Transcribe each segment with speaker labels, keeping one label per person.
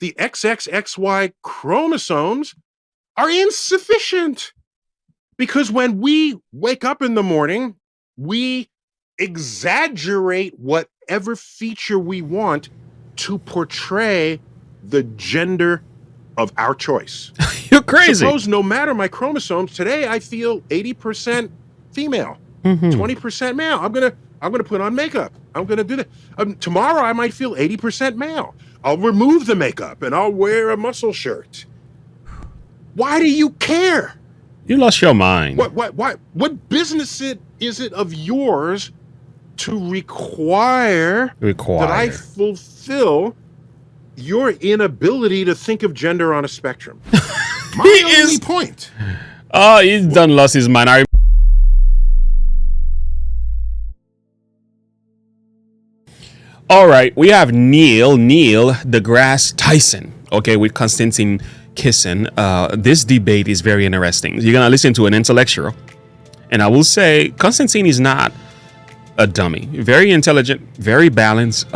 Speaker 1: the XXXY chromosomes are insufficient. Because when we wake up in the morning, we exaggerate whatever feature we want to portray the gender of our choice.
Speaker 2: You're crazy.
Speaker 1: Suppose no matter my chromosomes, today I feel 80% female, 20% male. I'm gonna put on makeup. I'm gonna do that. Tomorrow I might feel 80% male. I'll remove the makeup and I'll wear a muscle shirt. Why do you care?
Speaker 2: You lost your mind.
Speaker 1: What business is it of yours to require that I fulfill your inability to think of gender on a spectrum? My only point.
Speaker 2: Oh, he's done lost his mind. All right, we have Neil deGrasse Tyson. Okay, with Konstantin kissing. This debate is very interesting. You're gonna listen to an intellectual, and I will say Konstantin is not a dummy. Very intelligent, very balanced.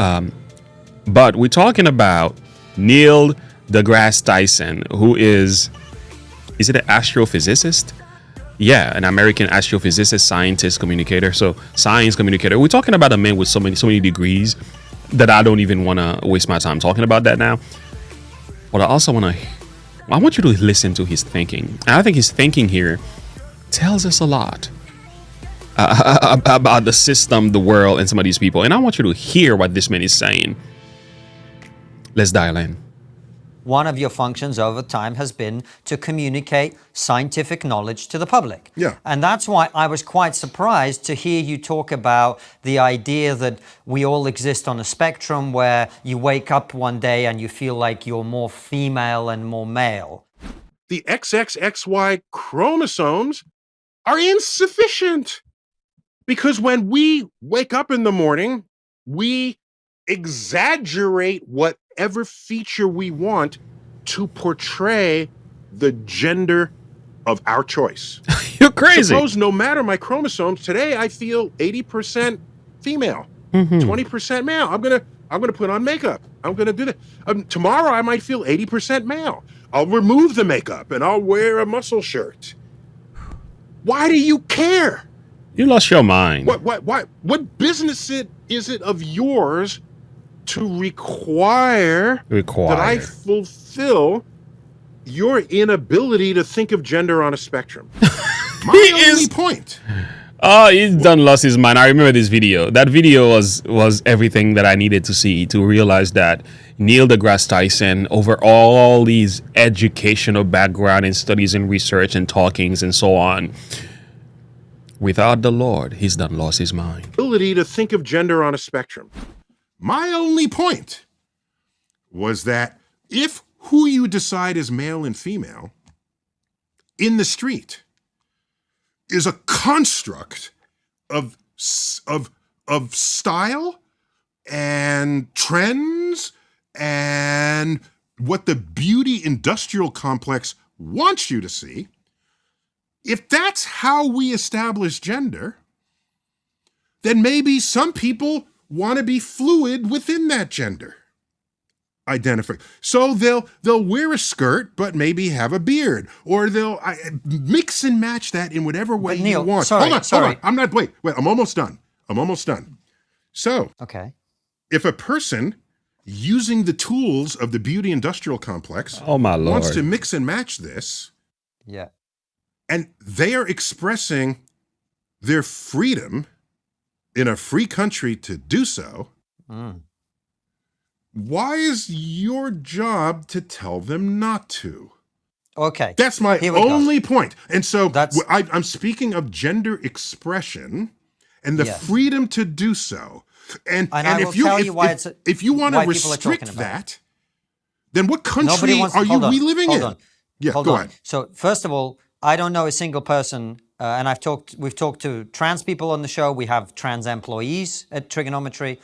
Speaker 2: But we're talking about Neil deGrasse Tyson, who is it an astrophysicist? Yeah, an American astrophysicist, scientist, communicator. So science communicator. We're talking about a man with so many degrees that I don't even want to waste my time talking about that now. But I want you to listen to his thinking. And I think his thinking here tells us a lot about the system, the world, and some of these people. And I want you to hear what this man is saying. Let's dial in.
Speaker 3: One of your functions over time has been to communicate scientific knowledge to the public.
Speaker 1: Yeah.
Speaker 3: And that's why I was quite surprised to hear you talk about the idea that we all exist on a spectrum where you wake up one day and you feel like you're more female and more male.
Speaker 1: The XXXY chromosomes are insufficient. Because when we wake up in the morning, we exaggerate whatever feature we want to portray the gender of our choice.
Speaker 2: You're crazy.
Speaker 1: Suppose no matter my chromosomes, today I feel 80% female, 20% male. I'm gonna put on makeup. I'm gonna do that. Tomorrow I might feel 80% male. I'll remove the makeup and I'll wear a muscle shirt. Why do you care?
Speaker 2: You lost your mind.
Speaker 1: What business is it of yours to require that I fulfill your inability to think of gender on a spectrum? My only point.
Speaker 2: Oh, he's done lost his mind. I remember this video. That video was everything that I needed to see to realize that Neil deGrasse Tyson, over all these educational background and studies and research and talkings and so on, without the Lord, he's done lost his mind.
Speaker 1: Ability to think of gender on a spectrum. My only point was that if who you decide is male and female in the street is a construct of style and trends and what the beauty industrial complex wants you to see, if that's how we establish gender, then maybe some people want to be fluid within that gender identify. So they'll wear a skirt, but maybe have a beard, or they'll mix and match that in whatever way
Speaker 3: Neil,
Speaker 1: you want.
Speaker 3: Hold
Speaker 1: on. I'm not. Wait. I'm almost done. So,
Speaker 3: okay,
Speaker 1: if a person using the tools of the beauty industrial complex,
Speaker 2: oh my Lord,
Speaker 1: wants to mix and match this,
Speaker 3: yeah,
Speaker 1: and they are expressing their freedom in a free country to do so, why is your job to tell them not to?
Speaker 3: Okay.
Speaker 1: That's my only point. And so I'm speaking of gender expression and the freedom to do so. And if you want to restrict that, then what country are we living in? Yeah, go ahead.
Speaker 3: So first of all, I don't know a single person, and we've talked to trans people on the show. We have trans employees at Trigonometry.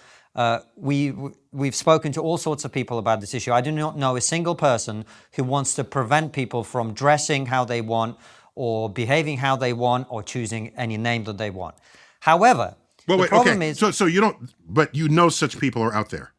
Speaker 3: We've spoken to all sorts of people about this issue. I do not know a single person who wants to prevent people from dressing how they want, or behaving how they want, or choosing any name that they want. However, the problem is...
Speaker 1: So you don't... But you know such people are out there.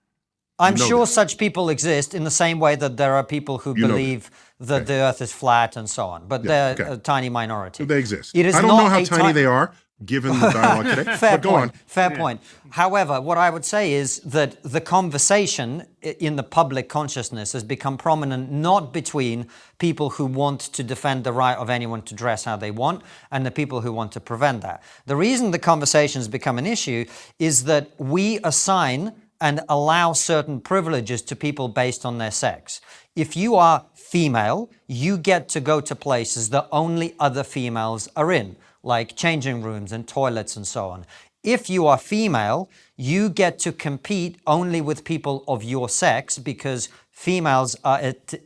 Speaker 3: I'm
Speaker 1: know
Speaker 3: sure
Speaker 1: this.
Speaker 3: such people exist in the same way that there are people who
Speaker 1: You know
Speaker 3: believe that the Earth is flat and so on, but they're
Speaker 1: okay.
Speaker 3: a tiny minority.
Speaker 1: They exist.
Speaker 3: It is
Speaker 1: I don't know
Speaker 3: not
Speaker 1: how
Speaker 3: a
Speaker 1: tiny they are, given the dialogue today.
Speaker 3: Fair
Speaker 1: but go
Speaker 3: point.
Speaker 1: on.
Speaker 3: Fair point. However, what I would say is that the conversation in the public consciousness has become prominent not between people who want to defend the right of anyone to dress how they want and the people who want to prevent that. The reason the conversation has become an issue is that we assign and allow certain privileges to people based on their sex. If you are female, you get to go to places that only other females are in, like changing rooms and toilets and so on. If you are female, you get to compete only with people of your sex because females are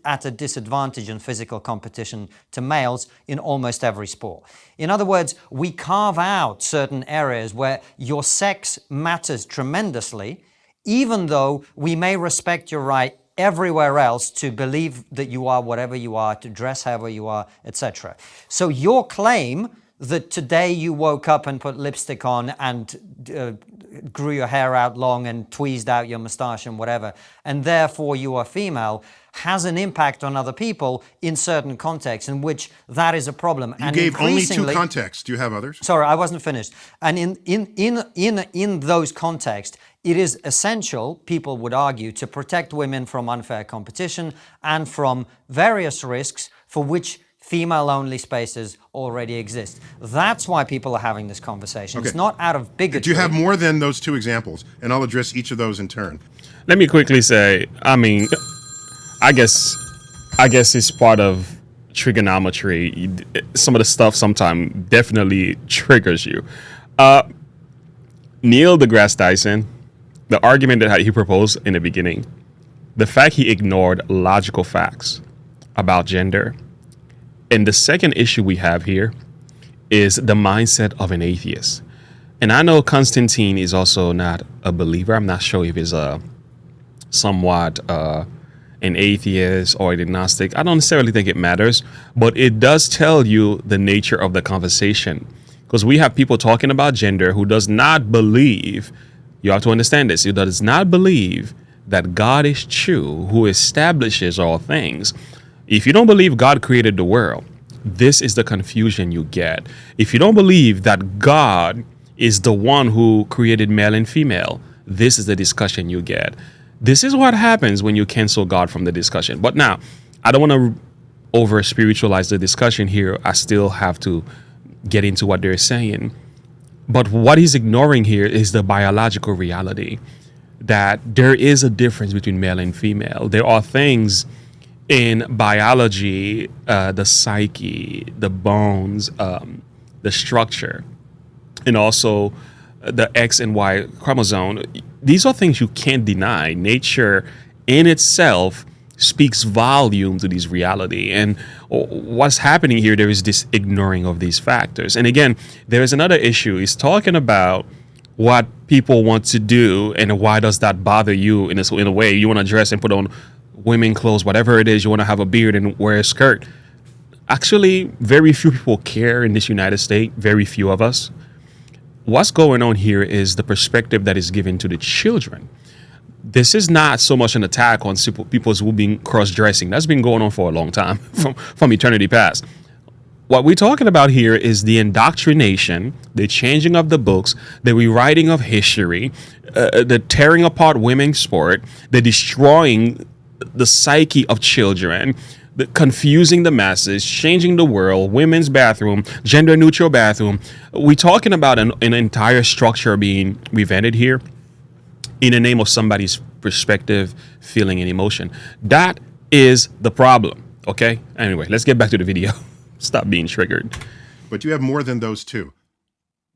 Speaker 3: at a disadvantage in physical competition to males in almost every sport. In other words, we carve out certain areas where your sex matters tremendously, even though we may respect your right everywhere else to believe that you are whatever you are, to dress however you are, etc. So your claim that today you woke up and put lipstick on and grew your hair out long and tweezed out your mustache and whatever, and therefore you are female, has an impact on other people in certain contexts in which that is a problem.
Speaker 1: You gave only two contexts. Do you have others?
Speaker 3: Sorry, I wasn't finished. And in those contexts, it is essential, people would argue, to protect women from unfair competition and from various risks for which female-only spaces already exist. That's why people are having this conversation.
Speaker 1: Okay.
Speaker 3: It's not out of bigotry.
Speaker 1: Do you have more than those two examples? And I'll address each of those in turn.
Speaker 2: Let me quickly say, I mean, I guess it's part of trigonometry. Some of the stuff sometimes definitely triggers you. Neil deGrasse Tyson, the argument that he proposed in the beginning, the fact he ignored logical facts about gender. And the second issue we have here is the mindset of an atheist. And I know Constantine is also not a believer. I'm not sure if he's somewhat an atheist or an agnostic. I don't necessarily think it matters, but it does tell you the nature of the conversation. Because we have people talking about gender who does not believe, you have to understand this, who does not believe that God is true, who establishes all things. If you don't believe God created the world, this is the confusion you get. If you don't believe that God is the one who created male and female, this is the discussion you get. This is what happens when you cancel God from the discussion. But now, I don't want to over spiritualize the discussion here. I still have to get into what they're saying. But what he's ignoring here is the biological reality that there is a difference between male and female. There are things in biology, the psyche, the bones, the structure, and also the X and Y chromosome. These are things you can't deny. Nature in itself speaks volume to this reality. And what's happening here, there is this ignoring of these factors. And again, there is another issue. He's talking about what people want to do and why does that bother you in a way. You want to dress and put on women clothes, whatever it is, you want to have a beard and wear a skirt. Actually, very few people care in this United States, very few of us. What's going on here is the perspective that is given to the children. This is not so much an attack on people who being cross-dressing. That's been going on for a long time, from eternity past. What we're talking about here is the indoctrination, the changing of the books, the rewriting of history, the tearing apart women's sport, the destroying the psyche of children, the confusing the masses, changing the world, women's bathroom, gender neutral bathroom. We're talking about an entire structure being revented here in the name of somebody's perspective, feeling, and emotion. That is the problem. Okay? Anyway, let's get back to the video. Stop being triggered.
Speaker 1: But you have more than those two.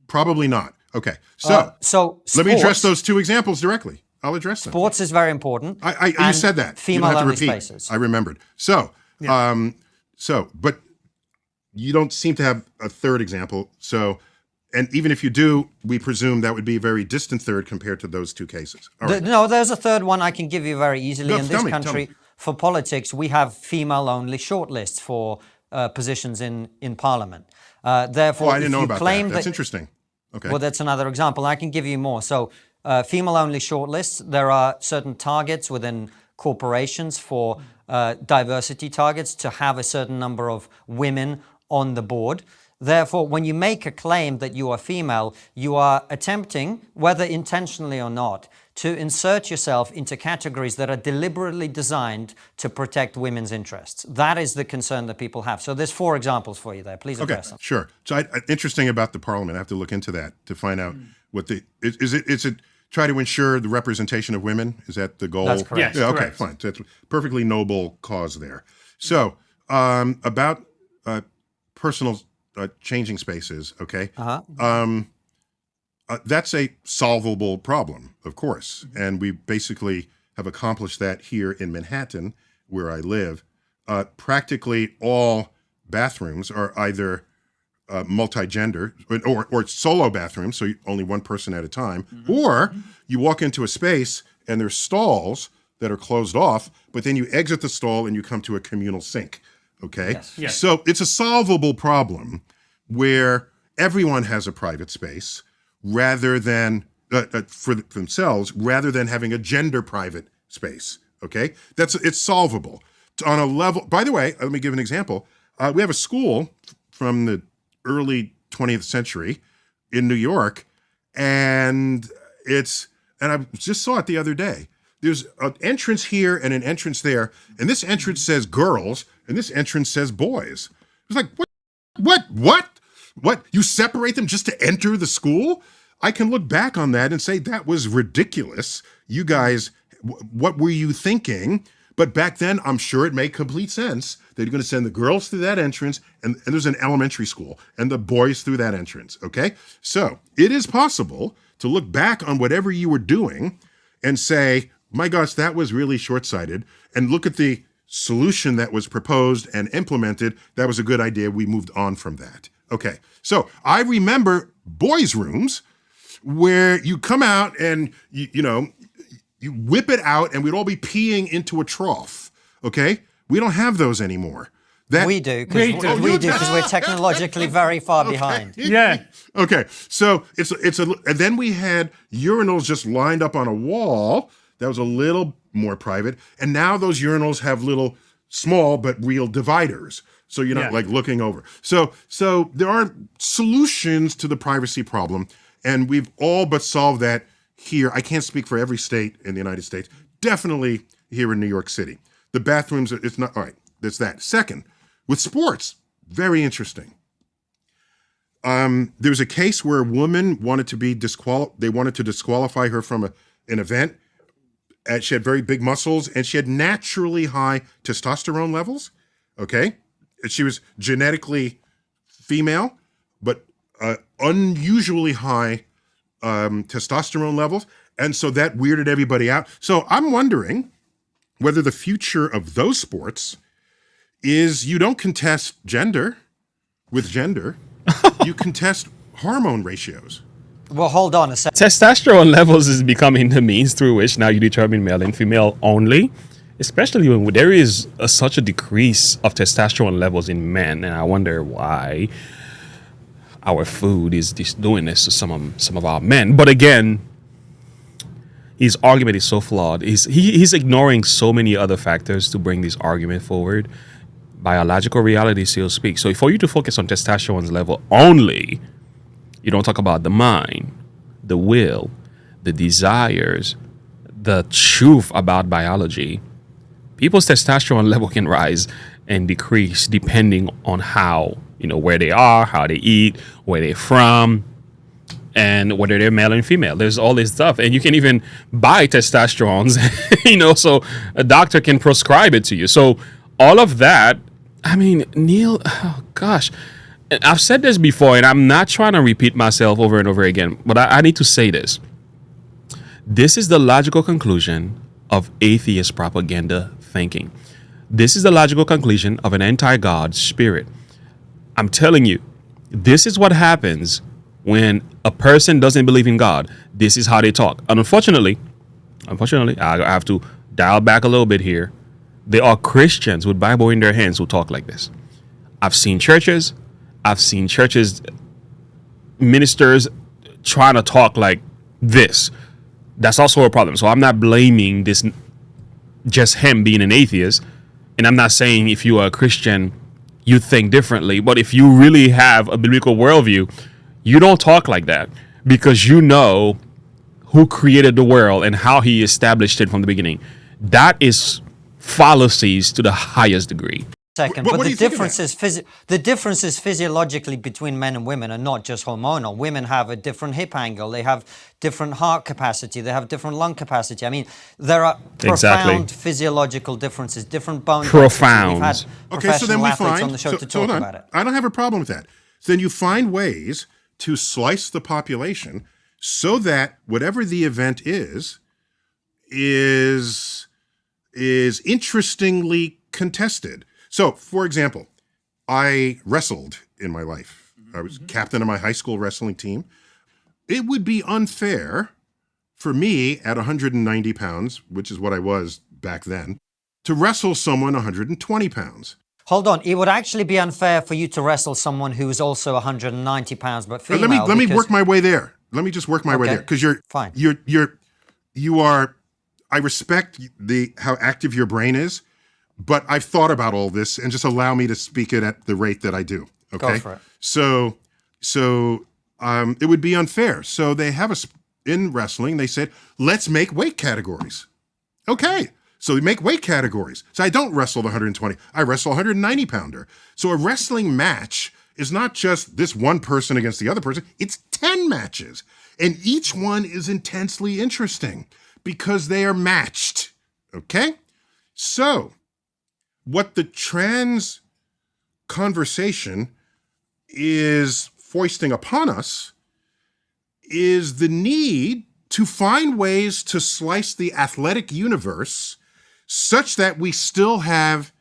Speaker 1: Probably not. Okay. So
Speaker 3: sports,
Speaker 1: let me address those two examples directly. I'll address them.
Speaker 3: Sports is very important.
Speaker 1: You said that.
Speaker 3: Female-only spaces.
Speaker 1: I remembered. So, but you don't seem to have a third example. So, and even if you do, we presume that would be a very distant third compared to those two cases. All right.
Speaker 3: No, there's a third one I can give you very easily. In this
Speaker 1: Tell
Speaker 3: country,
Speaker 1: me.
Speaker 3: for politics, we have female-only shortlists for positions in Parliament. Therefore,
Speaker 1: I didn't know about that. That's
Speaker 3: that,
Speaker 1: interesting. Okay.
Speaker 3: Well, that's another example. I can give you more. So female-only shortlists. There are certain targets within corporations for diversity targets to have a certain number of women on the board. Therefore, when you make a claim that you are female, you are attempting, whether intentionally or not, to insert yourself into categories that are deliberately designed to protect women's interests. That is the concern that people have. So there's 4 examples for you there. Please address them.
Speaker 1: Sure. So interesting about the parliament. I have to look into that to find out what is it try to ensure the representation of women? Is that the goal?
Speaker 3: That's correct.
Speaker 1: Yeah, okay,
Speaker 4: correct.
Speaker 1: fine. So it's a perfectly noble cause there. So about personal changing spaces, okay? That's a solvable problem, of course. And we basically have accomplished that here in Manhattan, where I live. Practically all bathrooms are either multi-gender or solo bathrooms, so only one person at a time, or you walk into a space and there's stalls that are closed off, but then you exit the stall and you come to a communal sink, okay?
Speaker 3: Yes.
Speaker 4: Yes.
Speaker 1: So it's a solvable problem where everyone has a private space rather than for themselves, rather than having a gender private space, okay? It's solvable. On a level, by the way, let me give an example. We have a school from the early 20th century in New York, and I just saw it the other day. There's an entrance here and an entrance there, and this entrance says girls, and this entrance says boys. It's like, what? You separate them just to enter the school? I can look back on that and say that was ridiculous. You guys, what were you thinking? But back then, I'm sure it made complete sense that you're going to send the girls through that entrance, and there's an elementary school, and the boys through that entrance, okay? So it is possible to look back on whatever you were doing and say, my gosh, that was really short-sighted, and look at the solution that was proposed and implemented. That was a good idea. We moved on from that. Okay, so I remember boys' rooms where you come out and, you whip it out and we'd all be peeing into a trough, okay? We don't have those anymore.
Speaker 3: We do, because we're technologically very far behind.
Speaker 4: Yeah.
Speaker 1: Okay, so and then we had urinals just lined up on a wall that was a little more private, and now those urinals have little small but real dividers, so you're not like looking over. So there are solutions to the privacy problem, and we've all but solved that here. I can't speak for every state in the United States. Definitely here in New York City. The bathrooms, it's not, all right, that's that. Second, with sports, very interesting. There was a case where a woman wanted to be they wanted to disqualify her from an event. And she had very big muscles, and she had naturally high testosterone levels, okay? And she was genetically female, but unusually high testosterone levels, and so that weirded everybody out. So I'm wondering whether the future of those sports is you don't contest gender with gender, you contest hormone ratios.
Speaker 3: Well, hold on a second.
Speaker 2: Testosterone levels is becoming the means through which now you determine male and female only, especially when there is such a decrease of testosterone levels in men, and I wonder why our food is doing this to some of our men. But again, his argument is so flawed. He's ignoring so many other factors to bring this argument forward. Biological reality still speaks. So for you to focus on testosterone's level only, you don't talk about the mind, the will, the desires, the truth about biology. People's testosterone level can rise and decrease depending on how, where they are, how they eat, where they're from, and whether they're male and female. There's all this stuff. And you can even buy testosterone, so a doctor can prescribe it to you. So all of that, Neil, oh gosh. I've said this before, and I'm not trying to repeat myself over and over again, but I need to say this. This is the logical conclusion of atheist propaganda thinking. This is the logical conclusion of an anti-God spirit. I'm telling you, this is what happens when a person doesn't believe in God. This is how they talk. And unfortunately, I have to dial back a little bit here. There are Christians with Bible in their hands who talk like this. I've seen churches ministers trying to talk like this. That's also a problem. So I'm not blaming this just him being an atheist, and I'm not saying if you are a Christian you think differently, but if you really have a biblical worldview, you don't talk like that because you know who created the world and how he established it from the beginning. That is fallacies to the highest degree.
Speaker 3: Second,
Speaker 1: What
Speaker 3: but
Speaker 1: do
Speaker 3: the
Speaker 1: you think of
Speaker 3: the differences physiologically between men and women are not just hormonal. Women have a different hip angle, they have different heart capacity, they have different lung capacity. I mean, there are profound physiological differences, different bone
Speaker 2: Profound.
Speaker 3: We've had professional athletes on the show to talk about it.
Speaker 1: I don't have a problem with that. So then you find ways to slice the population so that whatever the event is interestingly contested. So, for example, I wrestled in my life. I was captain of my high school wrestling team. It would be unfair for me at 190 pounds, which is what I was back then, to wrestle someone 120 pounds.
Speaker 3: Hold on, it would actually be unfair for you to wrestle someone who is also 190 pounds but female.
Speaker 1: Let me work my way there. Let me just work my way there because
Speaker 3: fine.
Speaker 1: You are. I respect how active your brain is, but I've thought about all this, and just allow me to speak it at the rate that I do. Okay.
Speaker 3: Go for it.
Speaker 1: So it would be unfair. So they have in wrestling. They said, let's make weight categories. Okay. So we make weight categories. So I don't wrestle the 120. I wrestle a 190 pounder. So a wrestling match is not just this one person against the other person. It's 10 matches. And each one is intensely interesting because they are matched. Okay? So what the trans conversation is foisting upon us is the need to find ways to slice the athletic universe such that we still have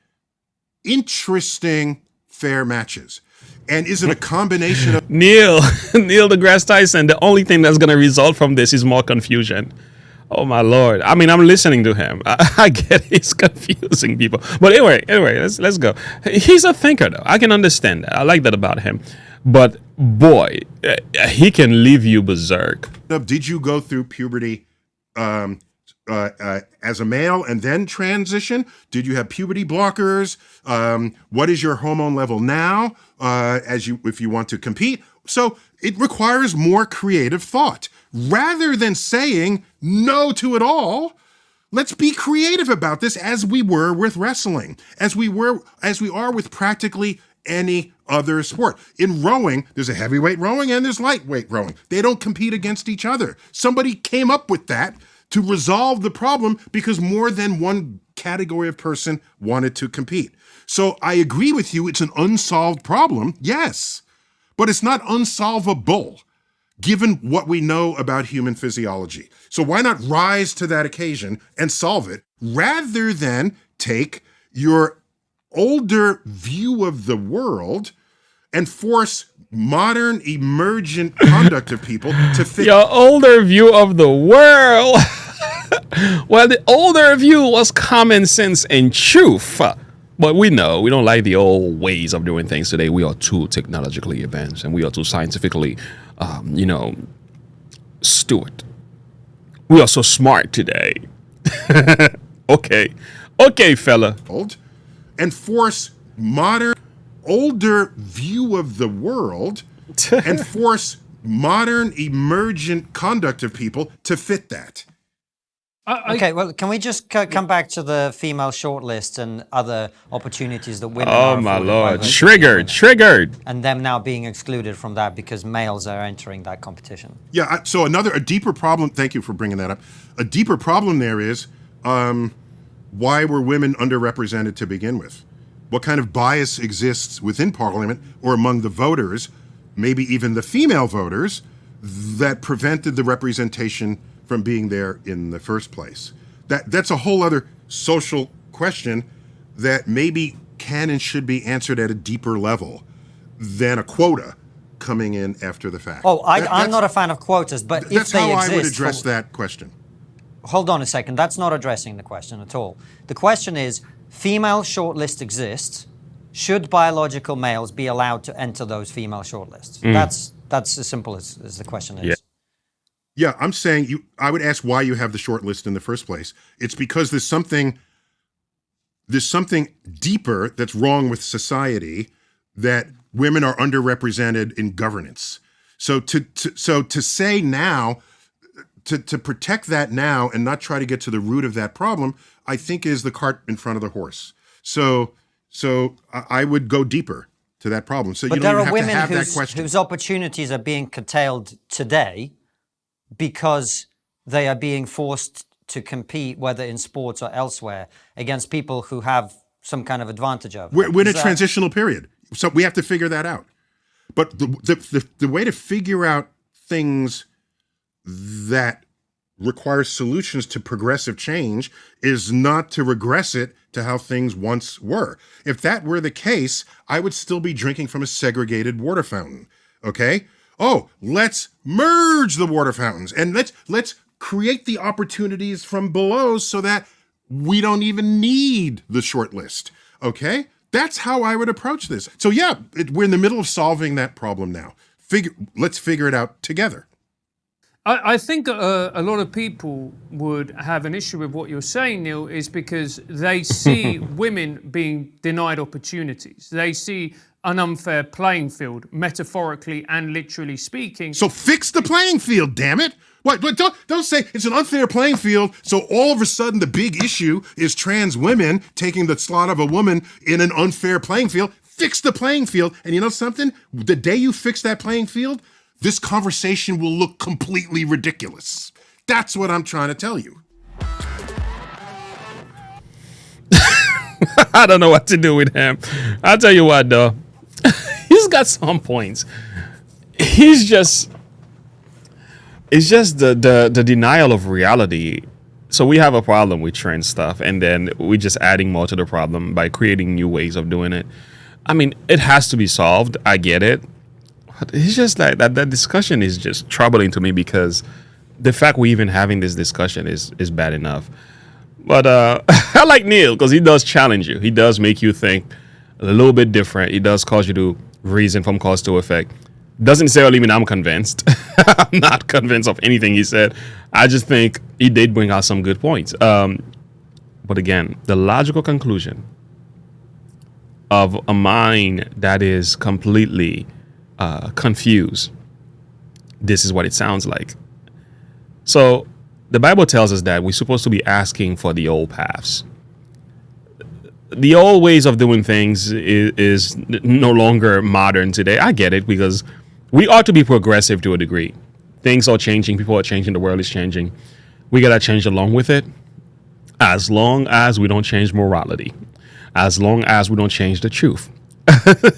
Speaker 1: interesting, fair matches. And is it a combination of...
Speaker 2: Neil deGrasse Tyson, the only thing that's going to result from this is more confusion. Oh, my Lord. I mean, I'm listening to him. I get he's confusing people. But anyway, let's go. He's a thinker, though. I can understand that. I like that about him. But, boy, he can leave you berserk.
Speaker 1: Did you go through puberty as a male and then transition? Did you have puberty blockers? What is your hormone level now if you want to compete? So it requires more creative thought. Rather than saying no to it all, let's be creative about this as we were with wrestling, as we are with practically any other sport. In rowing, there's a heavyweight rowing and there's lightweight rowing. They don't compete against each other. Somebody came up with that to resolve the problem because more than one category of person wanted to compete. So I agree with you, it's an unsolved problem, yes, but it's not unsolvable given what we know about human physiology. So why not rise to that occasion and solve it rather than take your older view of the world and force modern emergent conduct of people to fit
Speaker 2: your older view of the world. Well, the older view was common sense and truth. But we know we don't like the old ways of doing things today. We are too technologically advanced and we are too scientifically, steward. We are so smart today. Okay, fella.
Speaker 1: And force modern, older view of the world and force modern emergent conduct of people to fit that.
Speaker 3: Okay, well, can we just come back to the female shortlist and other opportunities that women
Speaker 2: Oh, my Lord. Triggered.
Speaker 3: And them now being excluded from that because males are entering that competition.
Speaker 1: Yeah, so a deeper problem, thank you for bringing that up. A deeper problem there is why were women underrepresented to begin with? What kind of bias exists within Parliament or among the voters, maybe even the female voters, that prevented the representation from being there in the first place? That's a whole other social question that maybe can and should be answered at a deeper level than a quota coming in after the fact.
Speaker 3: Oh, I'm not a fan of quotas, but if they exist...
Speaker 1: That's how I would address that question.
Speaker 3: Hold on a second. That's not addressing the question at all. The question is, female shortlist exists. Should biological males be allowed to enter those female shortlists? That's as simple as the question is.
Speaker 2: Yeah.
Speaker 1: Yeah, I'm saying I would ask why you have the short list in the first place. It's because there's something deeper that's wrong with society, that women are underrepresented in governance. So to say now, to protect that now and not try to get to the root of that problem, I think is the cart in front of the horse. So I would go deeper to that problem. So
Speaker 3: But
Speaker 1: you don't
Speaker 3: there
Speaker 1: even
Speaker 3: are
Speaker 1: have to
Speaker 3: women
Speaker 1: have that question.
Speaker 3: whose opportunities are being curtailed today because they are being forced to compete, whether in sports or elsewhere, against people who have some kind of advantage over them.
Speaker 1: We're in a transitional period, so we have to figure that out. But the way to figure out things that require solutions to progressive change is not to regress it to how things once were. If that were the case, I would still be drinking from a segregated water fountain. Okay? Oh, let's merge the water fountains and let's create the opportunities from below so that we don't even need the short list. Okay? That's how I would approach this. So yeah, we're in the middle of solving that problem now. Let's figure it out together.
Speaker 4: I think a lot of people would have an issue with what you're saying, Neil, is because they see women being denied opportunities. They see an unfair playing field, metaphorically and literally speaking.
Speaker 1: So fix the playing field, damn it. What? Don't say it's an unfair playing field, so all of a sudden the big issue is trans women taking the slot of a woman in an unfair playing field. Fix the playing field. And you know something? The day you fix that playing field, this conversation will look completely ridiculous. That's what I'm trying to tell you.
Speaker 2: I don't know what to do with him. I'll tell you what, though. He's got some points. It's just the denial of reality. So we have a problem with trans stuff, and then we're just adding more to the problem by creating new ways of doing it. I mean, it has to be solved. I get it. But it's just like that discussion is just troubling to me, because the fact we're even having this discussion is bad enough. But I like Neil because he does challenge you. He does make you think a little bit different. He does cause you to reason from cause to effect. Doesn't necessarily mean I'm convinced. I'm not convinced of anything he said. I just think he did bring out some good points. But again, the logical conclusion of a mind that is completely confused, this is what it sounds like. So the Bible tells us that we're supposed to be asking for the old paths. The old ways of doing things is no longer modern today. I get it, because we ought to be progressive to a degree. Things are changing. People are changing. The world is changing. We got to change along with it, as long as we don't change morality, as long as we don't change the truth.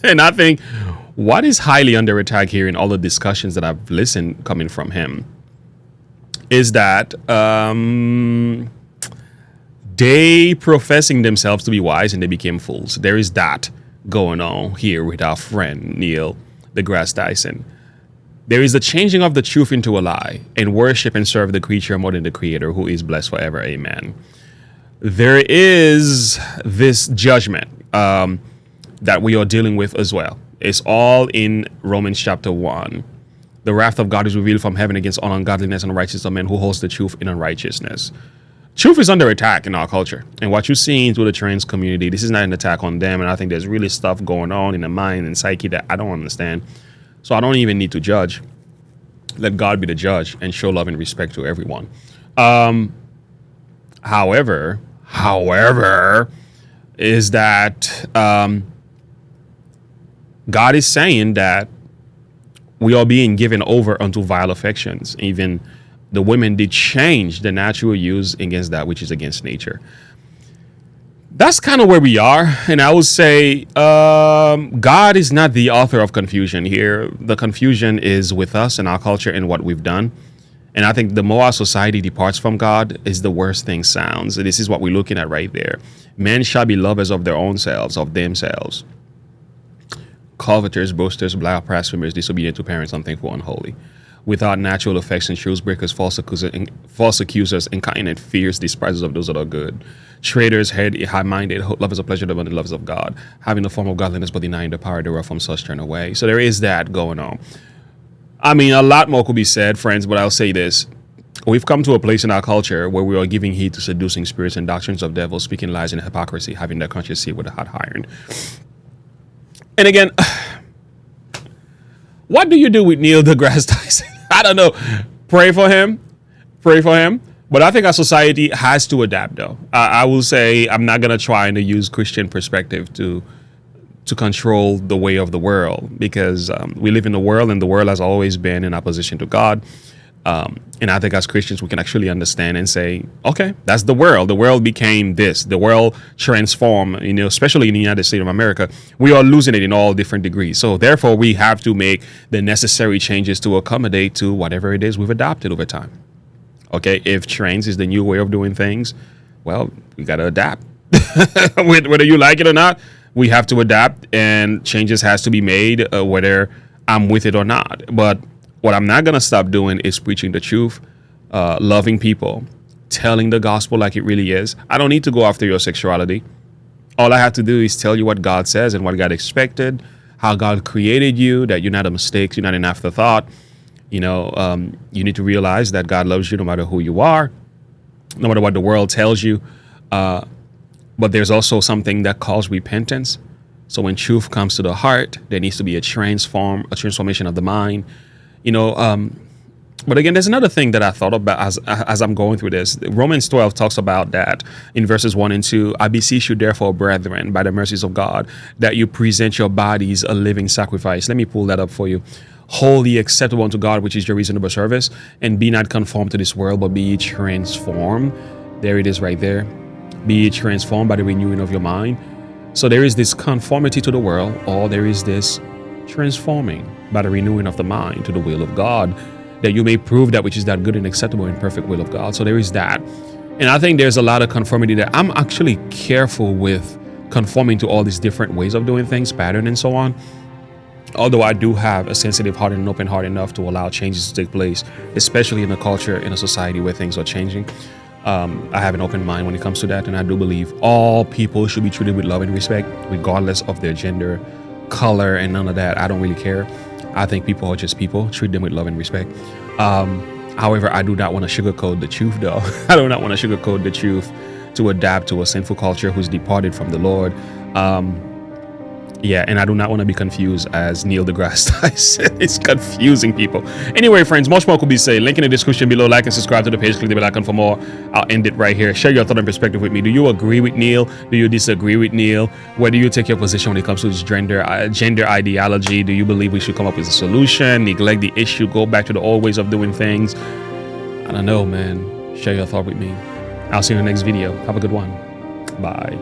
Speaker 2: And I think what is highly under attack here in all the discussions that I've listened coming from him is that they professing themselves to be wise and they became fools. There is that going on here with our friend Neil deGrasse Tyson. There is the changing of the truth into a lie, and worship and serve the creature more than the creator, who is blessed forever. Amen. There is this judgment that we are dealing with as well. It's all in Romans chapter 1. The wrath of God is revealed from heaven against all ungodliness and unrighteousness of men who holds the truth in unrighteousness. Truth is under attack in our culture. And what you're seeing through the trans community, this is not an attack on them. And I think there's really stuff going on in the mind and psyche that I don't understand. So I don't even need to judge. Let God be the judge and show love and respect to everyone. However, is that God is saying that we are being given over unto vile affections. Even the women did change the natural use against that which is against nature. That's kind of where we are. And I would say God is not the author of confusion here. The confusion is with us and our culture and what we've done. And I think the more our society departs from God is the worse things sounds. This is what we're looking at right there. Men shall be lovers of their own selves, of themselves. Covetous, boasters, blasphemers, disobedient to parents, unthankful, unholy. Without natural affection, truth breakers, false accusers, incontinent, fierce, despisers of those that are good. Traitors, high-minded, lovers of pleasure, but the lovers of God. Having the form of godliness, but denying the power thereof, from such turn away. So there is that going on. I mean, a lot more could be said, friends, but I'll say this. We've come to a place in our culture where we are giving heed to seducing spirits and doctrines of devils, speaking lies and hypocrisy, having their conscience seared with a hot iron. And again, what do you do with Neil deGrasse Tyson? I don't know. Pray for him. Pray for him. But I think our society has to adapt, though. I will say I'm not going to try and use Christian perspective to control the way of the world, because we live in the world, and the world has always been in opposition to God. And I think as Christians, we can actually understand and say, okay, that's the world. The world became this. The world transformed, especially in the United States of America. We are losing it in all different degrees. So therefore, we have to make the necessary changes to accommodate to whatever it is we've adopted over time. Okay, if trans is the new way of doing things, well, we got to adapt. Whether you like it or not, we have to adapt, and changes has to be made, whether I'm with it or not. But what I'm not going to stop doing is preaching the truth, loving people, telling the gospel like it really is. I don't need to go after your sexuality. All I have to do is tell you what God says and what God expected, how God created you, that you're not a mistake, you're not an afterthought. You need to realize that God loves you no matter who you are, no matter what the world tells you. But there's also something that calls repentance. So when truth comes to the heart, there needs to be a transformation of the mind. But again, there's another thing that I thought about as I'm going through this. Romans 12 talks about that in verses 1 and 2. I beseech you, therefore, brethren, by the mercies of God, that you present your bodies a living sacrifice. Let me pull that up for you. Wholly acceptable unto God, which is your reasonable service, and be not conformed to this world, but be ye transformed. There it is right there. Be ye transformed by the renewing of your mind. So there is this conformity to the world, or there is this transforming by the renewing of the mind to the will of God, that you may prove that which is that good and acceptable and perfect will of God. So there is that. And I think there's a lot of conformity there. I'm actually careful with conforming to all these different ways of doing things, pattern and so on. Although I do have a sensitive heart and an open heart enough to allow changes to take place, especially in a culture, in a society where things are changing. I have an open mind when it comes to that. And I do believe all people should be treated with love and respect, regardless of their gender, color, and none of that. I don't really care. I think people are just people. Treat them with love and respect. However, I do not want to sugarcoat the truth, though. I do not want to sugarcoat the truth to adapt to a sinful culture who's departed from the Lord. And I do not want to be confused as Neil deGrasse Tyson. It's confusing people. Anyway, friends, much more could be said. Link in the description below. Like and subscribe to the page. Click the bell icon for more. I'll end it right here. Share your thought and perspective with me. Do you agree with Neil? Do you disagree with Neil? Where do you take your position when it comes to this gender ideology? Do you believe we should come up with a solution, neglect the issue, go back to the old ways of doing things? I don't know, man. Share your thought with me. I'll see you in the next video. Have a good one. Bye.